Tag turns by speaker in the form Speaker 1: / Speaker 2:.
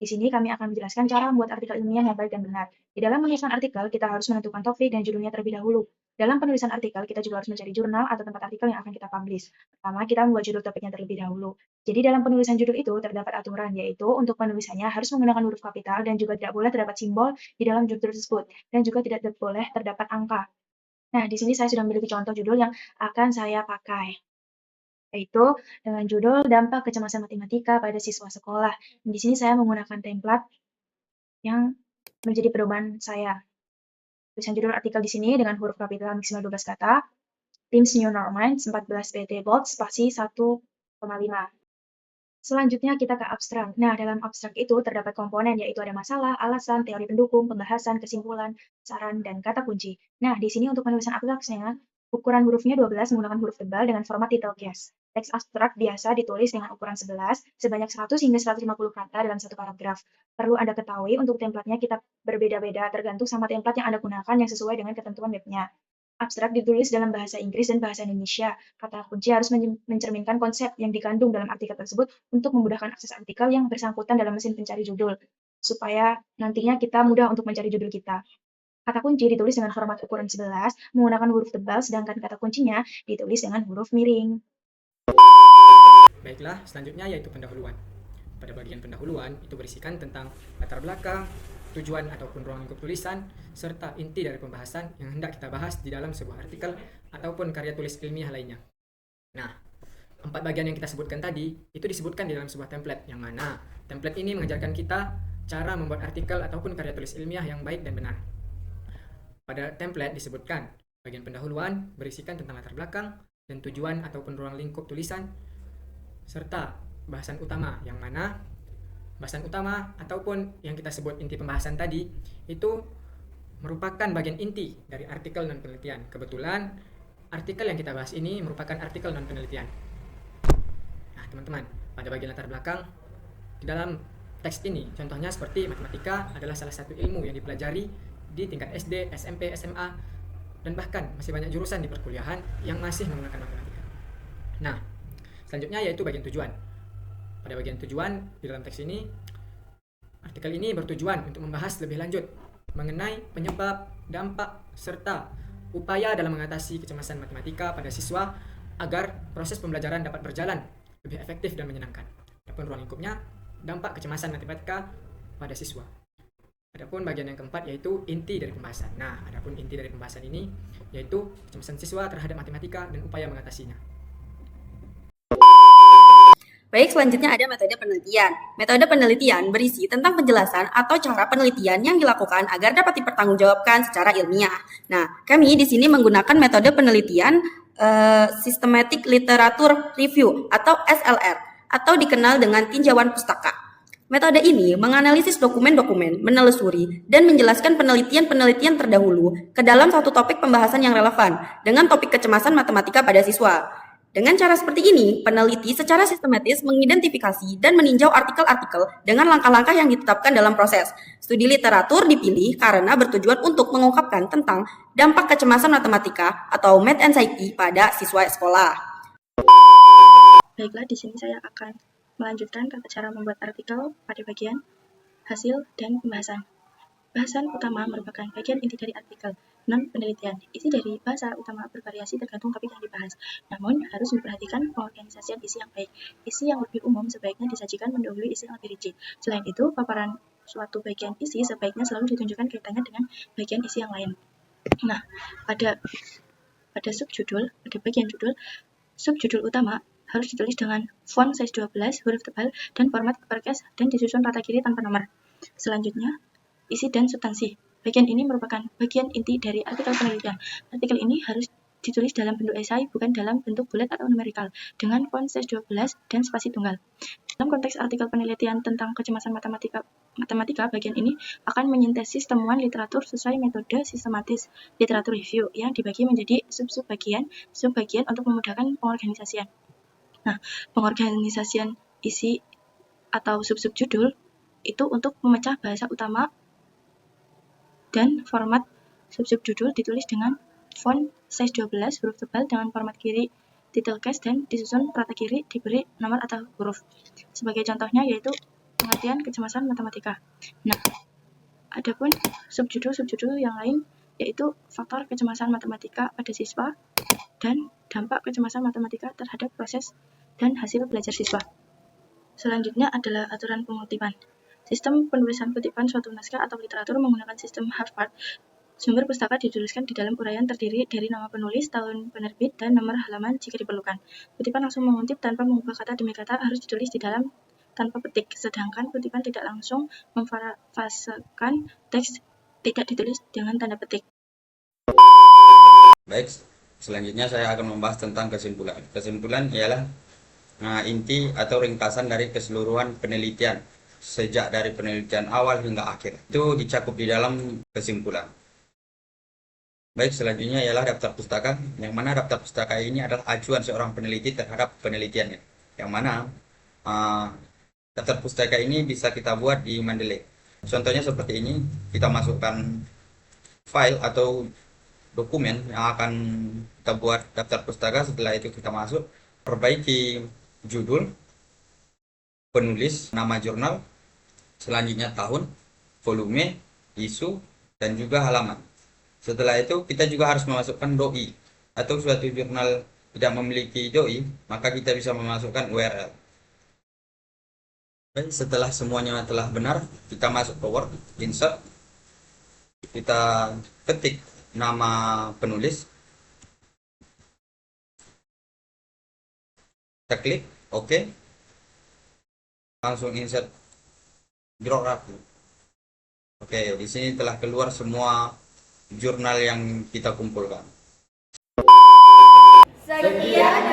Speaker 1: Di sini kami akan menjelaskan cara membuat artikel ilmiah yang baik dan benar. Di dalam menuliskan artikel, kita harus menentukan topik dan judulnya terlebih dahulu. Dalam penulisan artikel, kita juga harus mencari jurnal atau tempat artikel yang akan kita publish. Pertama, kita membuat judul topiknya terlebih dahulu. Jadi dalam penulisan judul itu terdapat aturan, yaitu untuk penulisannya harus menggunakan huruf kapital dan juga tidak boleh terdapat simbol di dalam judul tersebut, dan juga tidak boleh terdapat angka. Nah, di sini saya sudah memiliki contoh judul yang akan saya pakai, yaitu dengan judul Dampak Kecemasan Matematika pada Siswa Sekolah. Di sini saya menggunakan template yang menjadi pedoman saya. Tulisan judul artikel di sini dengan huruf kapital maksimal 12 kata, Teams New Norman 14 BT bold spasi 1,5. Selanjutnya kita ke abstrak. Nah, dalam abstrak itu terdapat komponen, yaitu ada masalah, alasan, teori pendukung, pembahasan, kesimpulan, saran, dan kata kunci. Nah, di sini untuk penulisan abstraknya, ukuran hurufnya 12 menggunakan huruf tebal dengan format title case. Teks abstrak biasa ditulis dengan ukuran 11, sebanyak 100 hingga 150 kata dalam satu paragraf. Perlu Anda ketahui, untuk templatenya kita berbeda-beda tergantung sama template yang Anda gunakan yang sesuai dengan ketentuan webnya. Abstrak ditulis dalam bahasa Inggris dan bahasa Indonesia. Kata kunci harus mencerminkan konsep yang dikandung dalam artikel tersebut untuk memudahkan akses artikel yang bersangkutan dalam mesin pencari judul, supaya nantinya kita mudah untuk mencari judul kita. Kata kunci ditulis dengan format ukuran 11 menggunakan huruf tebal, sedangkan kata kuncinya ditulis dengan huruf miring.
Speaker 2: Baiklah, selanjutnya yaitu pendahuluan. Pada bagian pendahuluan, itu berisikan tentang latar belakang, tujuan ataupun ruang lingkup tulisan, serta inti dari pembahasan yang hendak kita bahas di dalam sebuah artikel ataupun karya tulis ilmiah lainnya. Nah, 4 bagian yang kita sebutkan tadi, itu disebutkan di dalam sebuah template, yang mana template ini mengajarkan kita cara membuat artikel ataupun karya tulis ilmiah yang baik dan benar. Pada template disebutkan, bagian pendahuluan berisikan tentang latar belakang dan tujuan ataupun ruang lingkup tulisan, serta bahasan utama, yang mana bahasan utama ataupun yang kita sebut inti pembahasan tadi itu merupakan bagian inti dari artikel non penelitian. Kebetulan artikel yang kita bahas ini merupakan artikel non penelitian. Nah, teman-teman, pada bagian latar belakang di dalam teks ini, contohnya seperti matematika adalah salah satu ilmu yang dipelajari di tingkat SD, SMP, SMA, dan bahkan masih banyak jurusan di perkuliahan yang masih menggunakan matematika. Nah, selanjutnya yaitu bagian tujuan. Pada bagian tujuan di dalam teks ini, artikel ini bertujuan untuk membahas lebih lanjut mengenai penyebab, dampak, serta upaya dalam mengatasi kecemasan matematika pada siswa agar proses pembelajaran dapat berjalan lebih efektif dan menyenangkan. Adapun ruang lingkupnya, dampak kecemasan matematika pada siswa. Adapun bagian yang keempat yaitu inti dari pembahasan. Nah, adapun inti dari pembahasan ini yaitu kecemasan siswa terhadap matematika dan upaya mengatasinya.
Speaker 3: Baik, selanjutnya ada metode penelitian. Metode penelitian berisi tentang penjelasan atau cara penelitian yang dilakukan agar dapat dipertanggungjawabkan secara ilmiah. Nah, kami di sini menggunakan metode penelitian Systematic Literature Review atau SLR, atau dikenal dengan tinjauan pustaka. Metode ini menganalisis dokumen-dokumen, menelusuri, dan menjelaskan penelitian-penelitian terdahulu ke dalam satu topik pembahasan yang relevan dengan topik kecemasan matematika pada siswa. Dengan cara seperti ini, peneliti secara sistematis mengidentifikasi dan meninjau artikel-artikel dengan langkah-langkah yang ditetapkan dalam proses. Studi literatur dipilih karena bertujuan untuk mengungkapkan tentang dampak kecemasan matematika atau math anxiety pada siswa sekolah.
Speaker 1: Baiklah, di sini saya akan melanjutkan tata cara membuat artikel pada bagian hasil dan pembahasan. Bahasan utama merupakan bagian inti dari artikel non-penelitian. Isi dari bahasa utama bervariasi tergantung topik yang dibahas, namun harus diperhatikan pengorganisasian isi yang baik. Isi yang lebih umum sebaiknya disajikan mendahului isi yang lebih rigid. Selain itu, paparan suatu bagian isi sebaiknya selalu ditunjukkan kaitannya dengan bagian isi yang lain. Nah, pada subjudul, pada bagian judul, subjudul utama harus ditulis dengan font size 12, huruf tebal, dan format uppercase, dan disusun rata kiri tanpa nomor. Selanjutnya, isi dan substansi. Bagian ini merupakan bagian inti dari artikel penelitian. Artikel ini harus ditulis dalam bentuk esai, bukan dalam bentuk bulat atau numerikal, dengan font size 12 dan spasi tunggal. Dalam konteks artikel penelitian tentang kecemasan matematika, bagian ini akan menyintesis temuan literatur sesuai metode sistematis literatur review yang dibagi menjadi sub-bagian untuk memudahkan pengorganisasian. Nah, pengorganisasian isi atau sub-sub judul itu untuk memecah bahasa utama dan format sub-sub judul ditulis dengan font size 12, huruf tebal dengan format kiri title case, dan disusun rata kiri diberi nomor atau huruf. Sebagai contohnya yaitu pengertian kecemasan matematika. Nah, adapun subjudul yang lain yaitu faktor kecemasan matematika pada siswa dan dampak kecemasan matematika terhadap proses dan hasil belajar siswa. Selanjutnya adalah aturan pengutipan. Sistem penulisan kutipan suatu naskah atau literatur menggunakan sistem Harvard. Sumber pustaka dituliskan di dalam uraian terdiri dari nama penulis, tahun penerbit, dan nomor halaman jika diperlukan. Kutipan langsung mengutip tanpa mengubah kata demi kata harus ditulis di dalam tanpa petik, sedangkan kutipan tidak langsung memfrasekan teks tidak ditulis dengan tanda petik.
Speaker 4: Baik, selanjutnya saya akan membahas tentang kesimpulan. Kesimpulan ialah inti atau ringkasan dari keseluruhan penelitian, sejak dari penelitian awal hingga akhir. Itu dicakup di dalam kesimpulan. Baik, selanjutnya ialah daftar pustaka, yang mana daftar pustaka ini adalah acuan seorang peneliti terhadap penelitiannya. Yang mana daftar pustaka ini bisa kita buat di Mendeley. Contohnya seperti ini, kita masukkan file atau dokumen yang akan kita buat daftar pustaka. Setelah itu kita masuk, perbaiki judul, penulis, nama jurnal, selanjutnya tahun, volume, isu, dan juga halaman. Setelah itu kita juga harus memasukkan doi, atau suatu jurnal tidak memiliki doi, maka kita bisa memasukkan URL. Baik, setelah semuanya telah benar, kita masuk ke Word, insert, kita ketik nama penulis, kita klik OK, langsung insert draw rapi. Oke, di sini telah keluar semua jurnal yang kita kumpulkan.
Speaker 3: Sekian